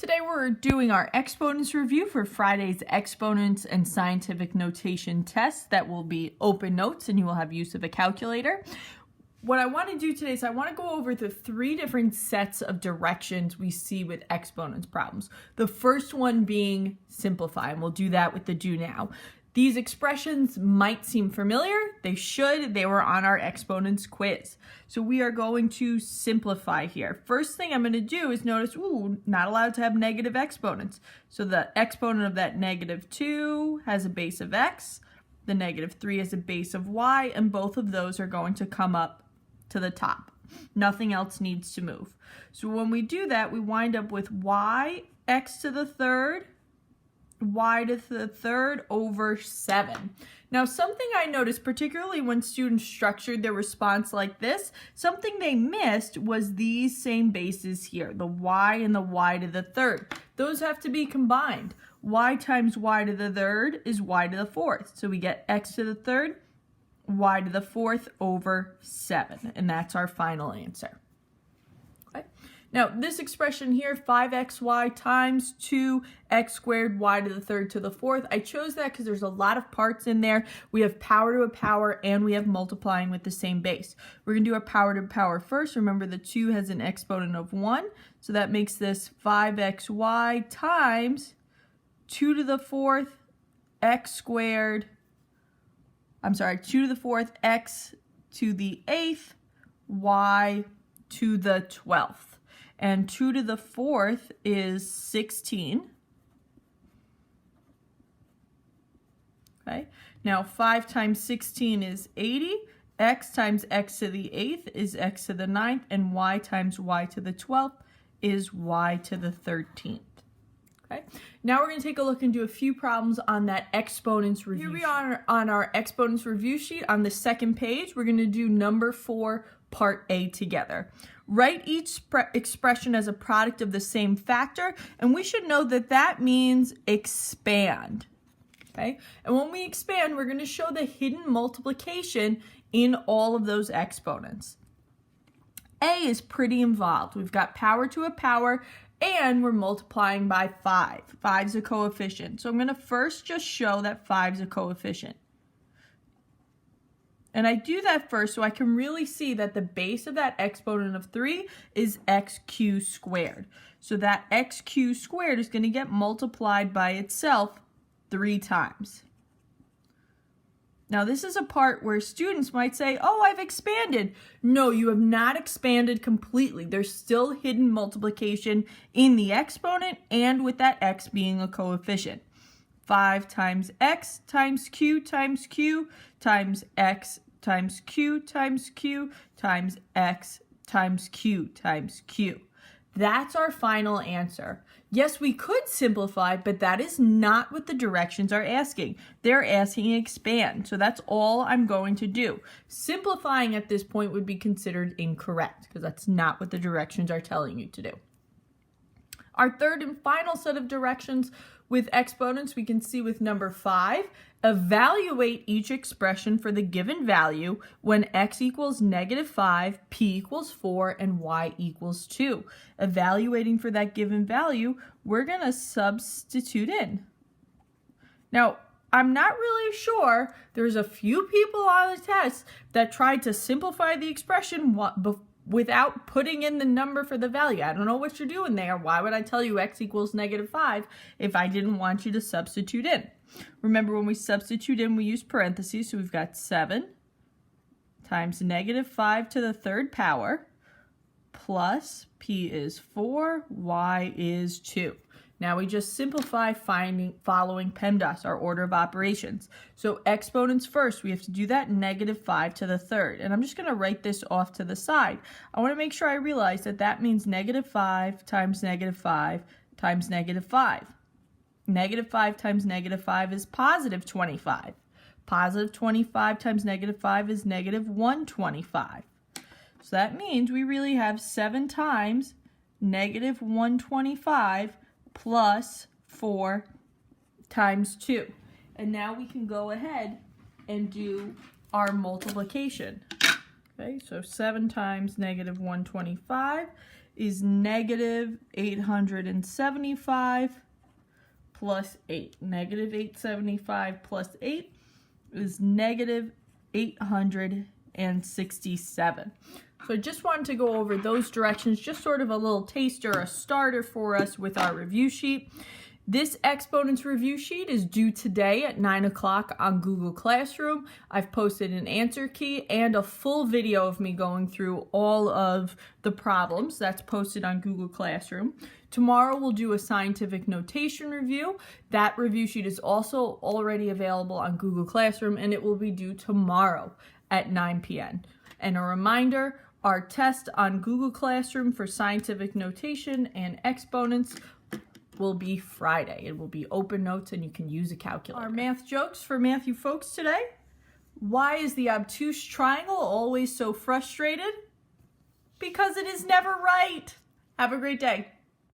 Today we're doing our exponents review for Friday's exponents and scientific notation test. That will be open notes and you will have use of a calculator. What I want to do today is I want to go over the three different sets of directions we see with exponents problems. The first one being simplify, and we'll do that with the do now. These expressions might seem familiar. They should. They were on our exponents quiz. So we are going to simplify here. First thing I'm going to do is notice, not allowed to have negative exponents. So the exponent of that -2 has a base of x. The -3 has a base of y, and both of those are going to come up to the top. Nothing else needs to move. So when we do that, we wind up with x to the third y to the third over 7. Now, something I noticed, particularly when students structured their response like this, something they missed was these same bases here, the y and the y to the third. Those have to be combined. Y times y to the third is y to the fourth. So we get x to the third, y to the fourth over 7. And that's our final answer. Okay. Now, this expression here, 5xy times 2x squared y to the third to the fourth, I chose that because there's a lot of parts in there. We have power to a power and we have multiplying with the same base. We're going to do our power to a power first. Remember, the 2 has an exponent of 1, so that makes this 5xy times 2 to the fourth x squared, 2 to the fourth x to the 8th y to the 12th. And 2 to the 4th is 16. Okay, now 5 times 16 is 80. X times x to the 8th is x to the 9th. And y times y to the 12th is y to the 13th. Okay, now we're going to take a look and do a few problems on that exponents review sheet. Here we are on our exponents review sheet. On the second page, we're going to do number 4, part A together. Write each expression as a product of the same factor, and we should know that that means expand. Okay, and when we expand, we're going to show the hidden multiplication in all of those exponents. A is pretty involved. We've got power to a power, and we're multiplying by 5. 5 is a coefficient. So I'm going to first just show that 5 is a coefficient. And I do that first so I can really see that the base of that exponent of 3 is xq squared. So that xq squared is going to get multiplied by itself 3 times. Now this is a part where students might say, oh, I've expanded. No, you have not expanded completely. There's still hidden multiplication in the exponent and with that x being a coefficient. 5 times x times q times q times x times q times q times x times q times q. That's our final answer. Yes, we could simplify, but that is not what the directions are asking. They're asking expand, so that's all I'm going to do. Simplifying at this point would be considered incorrect because that's not what the directions are telling you to do. Our third and final set of directions with exponents we can see with number 5. Evaluate each expression for the given value when x equals -5, p equals 4, and y equals 2. Evaluating for that given value, we're going to substitute in. Now, I'm not really sure. There's a few people on the test that tried to simplify the expression without putting in the number for the value. I don't know what you're doing there. Why would I tell you x equals -5 if I didn't want you to substitute in? Remember, when we substitute in, we use parentheses, so we've got 7 times -5 to the third power plus p is 4, y is 2. Now we just simplify following PEMDAS, our order of operations. So exponents first, we have to do that -5 to the third. And I'm just going to write this off to the side. I want to make sure I realize that that means -5 times -5 times -5. -5 times -5 is positive 25. Positive 25 times -5 is -125. So that means we really have 7 times -125 plus 4 times 2. And now we can go ahead and do our multiplication. Okay, so 7 times -125 is negative 875 plus 8. Negative 875 plus 8 is negative 867. So I just wanted to go over those directions, just sort of a little taster, a starter for us with our review sheet. This Exponents review sheet is due today at 9 o'clock on Google Classroom. I've posted an answer key and a full video of me going through all of the problems. That's posted on Google Classroom. Tomorrow we'll do a scientific notation review. That review sheet is also already available on Google Classroom, and it will be due tomorrow at 9 p.m. And a reminder, our test on Google Classroom for scientific notation and exponents will be Friday. It will be open notes and you can use a calculator. Our math jokes for Matthew folks today. Why is the obtuse triangle always so frustrated? Because it is never right. Have a great day.